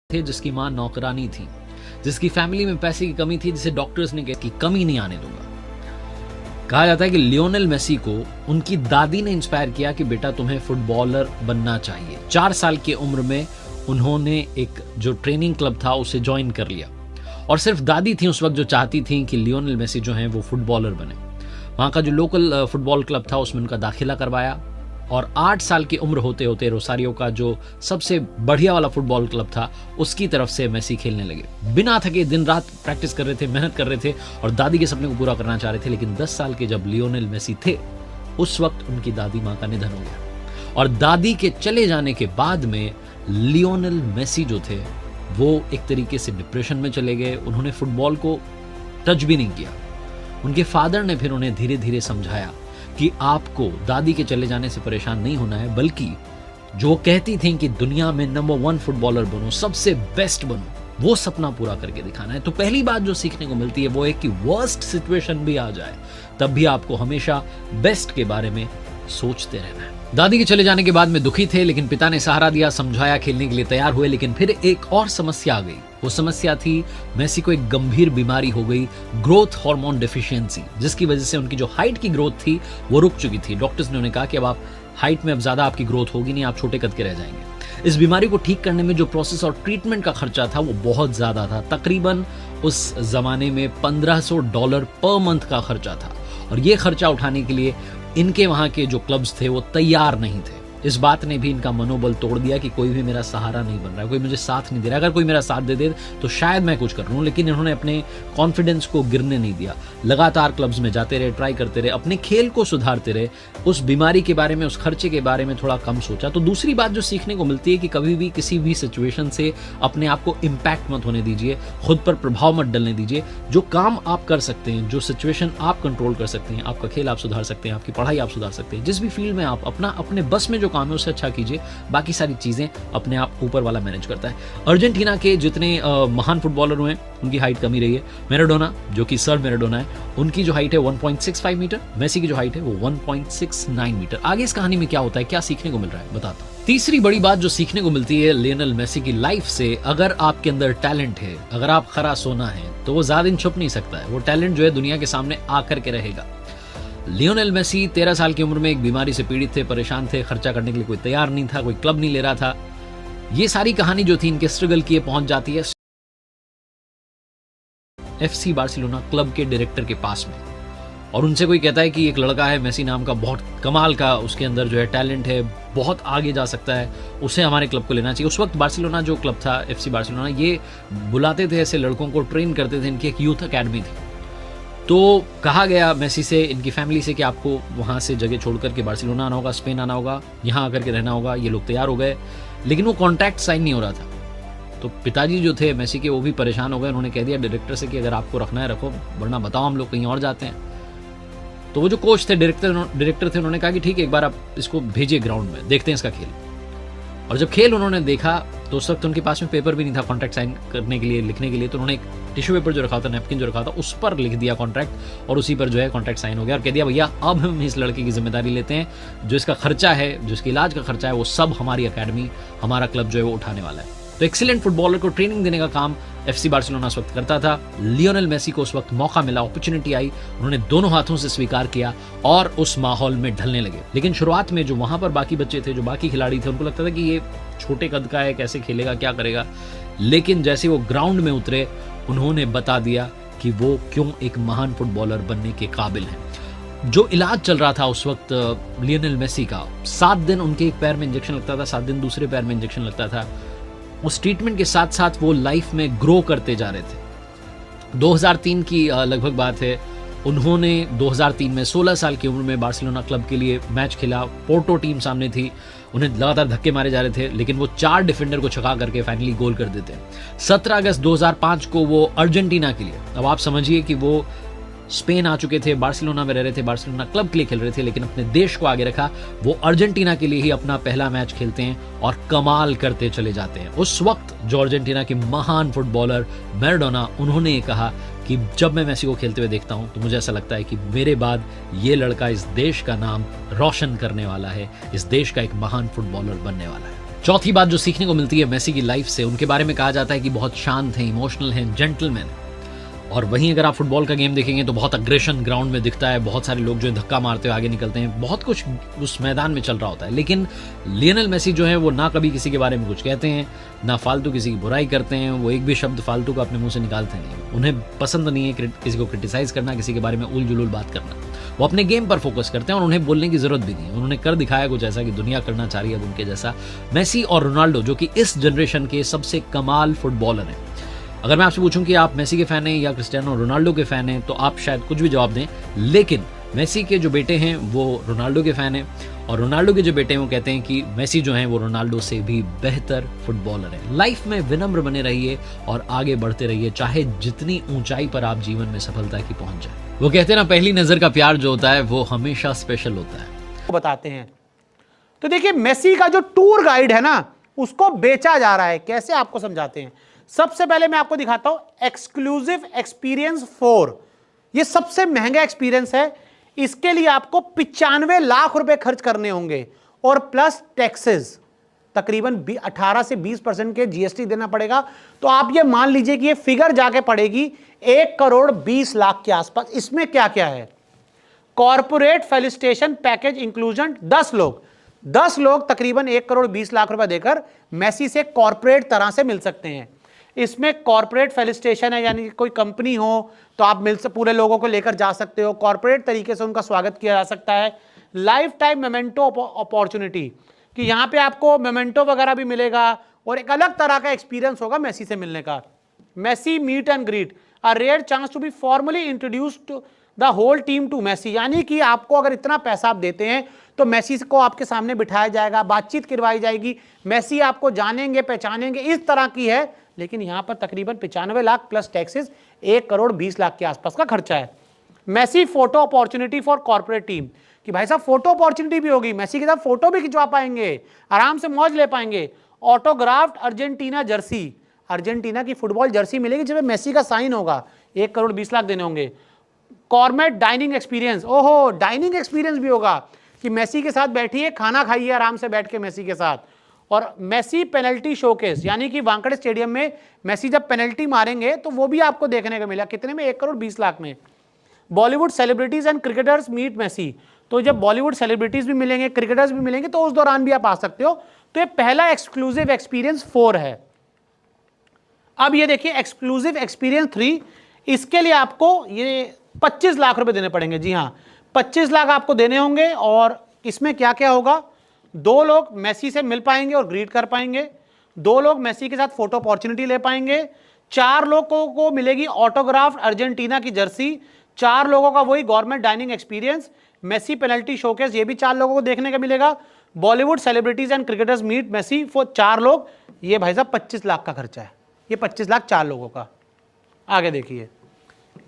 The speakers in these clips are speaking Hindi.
थे जिसकी मां नौकरानी थी, जिसकी फैमिली में पैसे की कमी थी, जिसे डॉक्टर्स ने कहा कि कमी नहीं आने दूंगा। कहा जाता है कि लियोनेल मेसी को उनकी दादी ने इंस्पायर किया कि बेटा तुम्हें फुटबॉलर बनना चाहिए। 4 साल की उम्र में उन्होंने एक जो ट्रेनिंग क्लब था उसे ज्वाइन कर लिया और सिर्फ दादी थी उस वक्त जो चाहती थी कि लियोनेल मेसी जो हैं वो फुटबॉलर बने। वहाँ का जो लोकल फुटबॉल क्लब था उसमें उनका दाखिला करवाया और 8 साल की उम्र होते होते रोसारियो का जो सबसे बढ़िया वाला फुटबॉल क्लब था उसकी तरफ से मेसी खेलने लगे। बिना थके दिन रात प्रैक्टिस कर रहे थे, मेहनत कर रहे थे और दादी के सपने को पूरा करना चाह रहे थे। लेकिन 10 साल के जब लियोनेल मेसी थे उस वक्त उनकी दादी माँ का निधन हो गया और दादी के चले जाने के बाद में लियोनेल मेसी जो थे वो एक तरीके से डिप्रेशन में चले गए। उन्होंने फुटबॉल को टच भी नहीं किया। उनके फादर ने फिर उन्हें धीरे धीरे समझाया कि आपको दादी के चले जाने से परेशान नहीं होना है, बल्कि जो कहती थी कि दुनिया में नंबर 1 फुटबॉलर बनो, सबसे बेस्ट बनो, वो सपना पूरा करके दिखाना है। तो पहली बात जो सीखने को मिलती है वो है कि वर्स्ट सिचुएशन भी आ जाए तब भी आपको हमेशा बेस्ट के बारे में सोचते रहना है। दादी के चले जाने के बाद में दुखी थे, लेकिन पिता ने सहारा दिया, समझाया, खेलने के लिए तैयार हुए। लेकिन फिर एक और समस्या आ गई। वो समस्या थी मेसी को एक गंभीर बीमारी हो गई, ग्रोथ हार्मोन डेफिशिएंसी, जिसकी वजह से उनकी जो हाइट की ग्रोथ थी वो रुक चुकी थी। डॉक्टर्स ने उन्हें कहा कि अब आप हाइट में अब ज्यादा आपकी ग्रोथ होगी नहीं, आप छोटे कद के रह जाएंगे। इस बीमारी को ठीक करने में जो प्रोसेस और ट्रीटमेंट का खर्चा था वो बहुत ज्यादा था। तकरीबन उस जमाने में $1500 पर मंथ का खर्चा था और ये खर्चा उठाने के लिए इनके वहां के जो क्लब्स थे वो तैयार नहीं थे। इस बात ने भी इनका मनोबल तोड़ दिया कि कोई भी मेरा सहारा नहीं बन रहा है, कोई मुझे साथ नहीं दे रहा। अगर कोई मेरा साथ दे दे तो शायद मैं कुछ कर लूं। लेकिन इन्होंने अपने कॉन्फिडेंस को गिरने नहीं दिया, लगातार क्लब्स में जाते रहे, ट्राई करते रहे, अपने खेल को सुधारते रहे। उस बीमारी के बारे में, उस खर्चे के बारे में थोड़ा कम सोचा। तो दूसरी बात जो सीखने को मिलती है कि कभी भी किसी भी सिचुएशन से अपने आप को इम्पैक्ट मत होने दीजिए, खुद पर प्रभाव मत डलने दीजिए। जो काम आप कर सकते हैं, जो सिचुएशन आप कंट्रोल कर सकते हैं, आपका खेल आप सुधार सकते हैं, आपकी पढ़ाई आप सुधार सकते हैं, जिस भी फील्ड में आप अपने बस में जो काम है उसे अच्छा कीजिए। बाकी सारी चीजें अपने आप ऊपर वाला मैनेज करता है। अर्जेंटीना के जितने महान फुटबॉलर हुए उनकी हाइट कमी रही है। मैराडोना जो कि सर मैराडोना है, उनकी जो हाइट है 1.65 मीटर, मेसी की जो हाइट है वो 1.69 मीटर। आगे इस कहानी में क्या होता है, क्या सीखने को मिल रहा है, बताता हूं। तीसरी बड़ी बात जो सीखने को मिलती है लियोनेल मेसी की लाइफ से, अगर आपके अंदर टैलेंट है, अगर आप खरा सोना है तो वो ज्यादा दिन छुप नहीं सकता है। वो टैलेंट जो है दुनिया के सामने आकर के रहेगा। लियोनेल मेसी 13 साल की उम्र में एक बीमारी से पीड़ित थे, परेशान थे, खर्चा करने के लिए कोई तैयार नहीं था, कोई क्लब नहीं ले रहा था। ये सारी कहानी जो थी इनके स्ट्रगल की पहुंच जाती है FC बार्सिलोना क्लब के डायरेक्टर के पास में और उनसे कोई कहता है कि एक लड़का है मेसी नाम का, बहुत कमाल का, उसके अंदर जो है टैलेंट है, बहुत आगे जा सकता है, उसे हमारे क्लब को लेना चाहिए। उस वक्त बार्सिलोना जो क्लब था FC बार्सिलोना, ये बुलाते थे ऐसे लड़कों को, ट्रेन करते थे, इनकी एक यूथ अकेडमी थी। तो कहा गया मेसी से, इनकी फैमिली से कि आपको वहाँ से जगह छोड़कर के बार्सिलोना आना होगा, स्पेन आना होगा, यहाँ आकर के रहना होगा। ये लोग तैयार हो गए, लेकिन वो कॉन्ट्रैक्ट साइन नहीं हो रहा था। तो पिताजी जो थे मेसी के वो भी परेशान हो गए। उन्होंने कह दिया डायरेक्टर से कि अगर आपको रखना है रखो, वरना बताओ हम लोग कहीं और जाते हैं। तो वो जो कोच थे, डायरेक्टर थे, उन्होंने कहा कि ठीक है, एक बार आप इसको भेजिए ग्राउंड में, देखते हैं इसका खेल। और जब खेल उन्होंने देखा तो उस वक्त उनके पास में पेपर भी नहीं था कॉन्ट्रैक्ट साइन करने के लिए, लिखने के लिए। तो उन्होंने एक टिश्यू पेपर जो रखा था, नैपकिन जो रखा था, उस पर लिख दिया कॉन्ट्रैक्ट और उसी पर जो है कॉन्ट्रैक्ट साइन हो गया और कह दिया भैया अब हम इस लड़के की जिम्मेदारी लेते हैं, जो इसका खर्चा है, जो इसके इलाज का खर्चा है, वो सब हमारी अकेडमी, हमारा क्लब जो है वो उठाने वाला है। तो एक्सीलेंट फुटबॉलर को ट्रेनिंग देने का काम FC बार्सिलोना उस वक्त करता था। लियोनेल मेसी को उस वक्त मौका मिला, अपॉर्चुनिटी आई, उन्होंने दोनों हाथों से स्वीकार किया और उस माहौल में ढलने लगे। लेकिन शुरुआत में जो वहां पर बाकी बच्चे थे, जो बाकी खिलाड़ी थे, उनको लगता था कि ये छोटे कद का है, कैसे खेलेगा, क्या करेगा। लेकिन जैसे वो ग्राउंड में उतरे, उन्होंने बता दिया कि वो क्यों एक महान फुटबॉलर बनने के काबिल हैं। जो इलाज चल रहा था उस वक्त लियोनेल मेसी का, 7 दिन उनके एक पैर में इंजेक्शन लगता था, 7 दिन दूसरे पैर में इंजेक्शन लगता था। उस ट्रीटमेंट के साथ साथ वो लाइफ में ग्रो करते जा रहे थे। 2003 की लगभग बात है, उन्होंने 2003 में 16 साल की उम्र में बार्सिलोना क्लब के लिए मैच खेला। पोर्टो टीम सामने थी, उन्हें लगातार धक्के मारे जा रहे थे, लेकिन वो 4 डिफेंडर को छका करके फाइनली गोल कर देते हैं। 17 अगस्त 2005 को वो अर्जेंटीना के लिए, अब आप समझिए कि वो स्पेन आ चुके थे, बार्सिलोना में रह रहे थे, बार्सिलोना क्लब के लिए खेल रहे थे, लेकिन अपने देश को आगे रखा। वो अर्जेंटीना के लिए ही अपना पहला मैच खेलते हैं और कमाल करते चले जाते हैं। उस वक्त जो अर्जेंटीना के महान फुटबॉलर मैराडोना, उन्होंने ये कहा कि जब मैं मेसी को खेलते हुए देखता हूं तो मुझे ऐसा लगता है कि मेरे बाद ये लड़का इस देश का नाम रोशन करने वाला है, इस देश का एक महान फुटबॉलर बनने वाला है। चौथी बात जो सीखने को मिलती है मेसी की लाइफ से, उनके बारे में कहा जाता है कि बहुत शांत हैं, इमोशनल हैं, जेंटलमैन। और वहीं अगर आप फुटबॉल का गेम देखेंगे तो बहुत अग्रेशन ग्राउंड में दिखता है, बहुत सारे लोग जो है धक्का मारते हुए आगे निकलते हैं, बहुत कुछ उस मैदान में चल रहा होता है। लेकिन लियोनेल मेसी जो है वो ना कभी किसी के बारे में कुछ कहते हैं, ना फालतू किसी की बुराई करते हैं, वो एक भी शब्द फालतू का अपने मुंह से निकालते नहीं। उन्हें पसंद नहीं है किसी को क्रिटिसाइज करना, किसी के बारे में उल जुलूल बात करना। वो अपने गेम पर फोकस करते हैं और उन्हें बोलने की जरूरत भी नहीं है। उन्होंने कर दिखाया कुछ ऐसा कि दुनिया करना चाह रही है उनके जैसा। मेसी और रोनाल्डो जो कि इस जनरेशन के सबसे कमाल फुटबॉलर हैं। अगर मैं आपसे पूछूं कि आप मेसी के फैन हैं या क्रिस्टियानो रोनाल्डो के फैन हैं तो आप शायद कुछ भी जवाब दें, लेकिन मेसी के जो बेटे हैं वो रोनाल्डो के फैन हैं और रोनाल्डो के जो बेटे हैं वो कहते हैं कि मेसी जो हैं वो रोनाल्डो से भी बेहतर फुटबॉलर है। लाइफ में विनम्र बने रहिए और आगे बढ़ते रहिए, चाहे जितनी ऊंचाई पर आप जीवन में सफलता की पहुंच जाए। वो कहते हैं ना, पहली नजर का प्यार जो होता है वो हमेशा स्पेशल होता है। बताते हैं तो देखिए, मेसी का जो टूर गाइड है ना उसको बेचा जा रहा है। कैसे आपको समझाते हैं। सबसे पहले मैं आपको दिखाता हूं एक्सक्लूसिव एक्सपीरियंस 4। यह सबसे महंगा एक्सपीरियंस है। इसके लिए आपको 95 लाख रुपए खर्च करने होंगे और प्लस टैक्सेस तकरीबन 18 से 20% के जीएसटी देना पड़ेगा। तो आप ये मान लीजिए कि ये फिगर जाके पड़ेगी 1 करोड़ 20 लाख के आसपास। इसमें क्या क्या है। कॉर्पोरेट फेलिसिटेशन पैकेज इंक्लूजन 10 लोग तकरीबन 1 करोड़ 20 लाख रुपए देकर मेसी से कॉर्पोरेट तरह से मिल सकते हैं। इसमें कॉर्पोरेट फेलिसिटेशन है, यानी कोई कंपनी हो तो आप मिल से पूरे लोगों को लेकर जा सकते हो, कॉर्पोरेट तरीके से उनका स्वागत किया जा सकता है। लाइफ टाइम मेमेंटो अपॉर्चुनिटी कि यहां पे आपको मेमेंटो वगैरह भी मिलेगा और एक अलग तरह का एक्सपीरियंस होगा मेसी से मिलने का। Messi meet and greet, a rare chance to be formally introduced the whole team to Messi, यानी कि आपको अगर इतना पैसा आप देते हैं तो मेसी को आपके सामने बिठाया जाएगा, बातचीत करवाई जाएगी, मेसी आपको जानेंगे पहचानेंगे, इस तरह की है। लेकिन यहां पर तकरीबन 95 लाख प्लस टैक्सेस 1 करोड़ 20 लाख के आसपास का खर्चा है। Messi photo opportunity for corporate team कि भाई साहब फोटो अपॉर्चुनिटी भी होगी, मेसी के साथ फोटो भी खिंचवा पाएंगे, आराम से मौज ले पाएंगे। ऑटोग्राफ्ड अर्जेंटीना जर्सी, अर्जेंटीना की फुटबॉल जर्सी मिलेगी जिसमें मेसी का साइन होगा, 1 करोड़ 20 लाख देने होंगे। कॉर्मेट डाइनिंग एक्सपीरियंस, ओहो डाइनिंग एक्सपीरियंस भी होगा कि मेसी के साथ बैठिए, खाना खाइए आराम से बैठ के मेसी के साथ। और मेसी पेनल्टी शोकेस, यानी कि वानखेड़े स्टेडियम में मेसी जब पेनल्टी मारेंगे तो वो भी आपको देखने को मिला। कितने में? 1 करोड़ 20 लाख में। Bollywood celebrities and cricketers meet Messi, तो जब बॉलीवुड सेलिब्रिटीज भी मिलेंगे, क्रिकेटर्स भी मिलेंगे तो उस दौरान भी आप आ सकते हो। तो ये पहला एक्सक्लूसिव एक्सपीरियंस 4 है। अब ये देखिए एक्सक्लूसिव एक्सपीरियंस 3, इसके लिए आपको ये 25 लाख रुपए देने पड़ेंगे। जी हाँ, 25 लाख आपको देने होंगे। और इसमें क्या क्या होगा, 2 लोग मेसी से मिल पाएंगे और ग्रीट कर पाएंगे, 2 लोग मेसी के साथ फोटो अपॉर्चुनिटी ले पाएंगे, 4 लोगों को मिलेगी ऑटोग्राफ्ड अर्जेंटीना की जर्सी, 4 लोगों का वही government dining experience, Messi penalty showcase ये भी 4 लोगों को देखने का मिलेगा। Bollywood celebrities and cricketers meet Messi for 4 लोग, ये भाई साहब 25 लाख का खर्चा है। ये 25 लाख 4 लोगों का। आगे देखिए,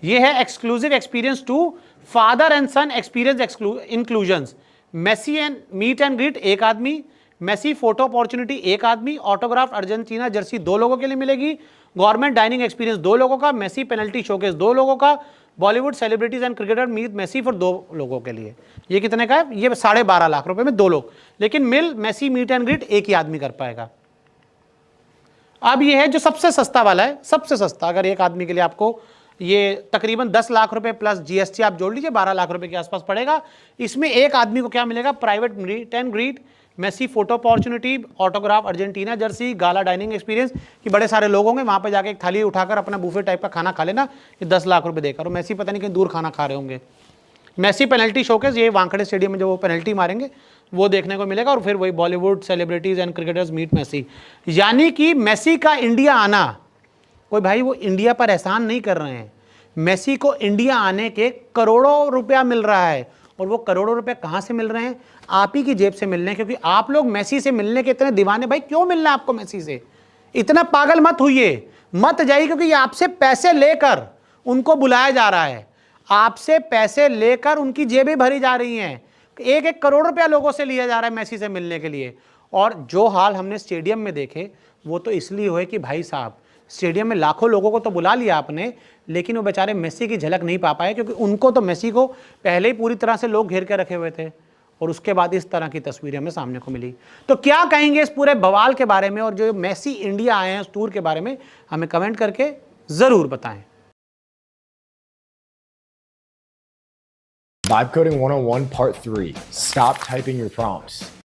ये है exclusive experience 2, father and son experience inclusions. Messi and meet and greet 1 आदमी, मेसी फोटो अपॉर्चुनिटी 1 आदमी, ऑटोग्राफ अर्जेंटीना जर्सी 2 लोगों के लिए मिलेगी, गवर्नमेंट डाइनिंग एक्सपीरियंस 2 लोगों का, मेसी पेनल्टी शोकेस 2 लोगों का, Bollywood celebrities and cricketer meet Messi for 2 लोगों के लिए। ये कितने का है? ये 12.5 लाख रुपए में 2 लोग, लेकिन मिल मेसी मीट एंड ग्रीट 1 ही आदमी कर पाएगा। अब ये है जो सबसे सस्ता वाला है, सबसे सस्ता, अगर 1 आदमी के लिए आपको ये तकरीबन 10 लाख रुपए प्लस जीएसटी आप जोड़ लीजिए 12 लाख रुपए के आसपास पड़ेगा। इसमें 1 आदमी को क्या मिलेगा? Private meet and greet, Messi photo opportunity, autograph Argentina jersey, gala dining experience कि बड़े सारे लोग होंगे वहां पे जाके एक थाली उठाकर अपना बुफे टाइप का खाना खा लेना, ये 10 लाख रुपए देकर। और मेसी पता नहीं कहीं दूर खाना खा रहे होंगे। मेसी पेनल्टी शोकेस, ये वानखेड़े स्टेडियम में जो वो पेनल्टी मारेंगे वो देखने को मिलेगा। और फिर वही Bollywood celebrities and cricketers meet Messi, यानी कि मेसी का इंडिया आना, कोई भाई वो इंडिया पर एहसान नहीं कर रहे हैं, मेसी को इंडिया आने के करोड़ों रुपया मिल रहा है। और वो करोड़ों रुपए कहां से मिल रहे हैं? आप ही की जेब से मिल रहे हैं, क्योंकि आप लोग मेसी से मिलने के इतने दीवाने। भाई क्यों मिलना है आपको मेसी से? इतना पागल मत होइए, मत जाइए, क्योंकि ये आपसे पैसे लेकर उनको बुलाया जा रहा है, आपसे पैसे लेकर उनकी जेबें भरी जा रही हैं। 1-1 करोड़ रुपया लोगों से लिया जा रहा है मेसी से मिलने के लिए। और जो हाल हमने स्टेडियम में देखे वो तो इसलिए हुए कि भाई साहब स्टेडियम में लाखों लोगों को तो बुला लिया आपने, लेकिन वो बेचारे मेसी की झलक नहीं पा पाए, क्योंकि उनको तो मेसी को पहले ही पूरी तरह से लोग घेर के रखे हुए थे। और उसके बाद इस तरह की तस्वीरें हमें सामने को मिली। तो क्या कहेंगे इस पूरे बवाल के बारे में और जो मेसी इंडिया आए हैं उस टूर के बारे में, हमें कमेंट करके जरूर बताएं। Vibe Coding 101 Part 3. Stop typing your prompts.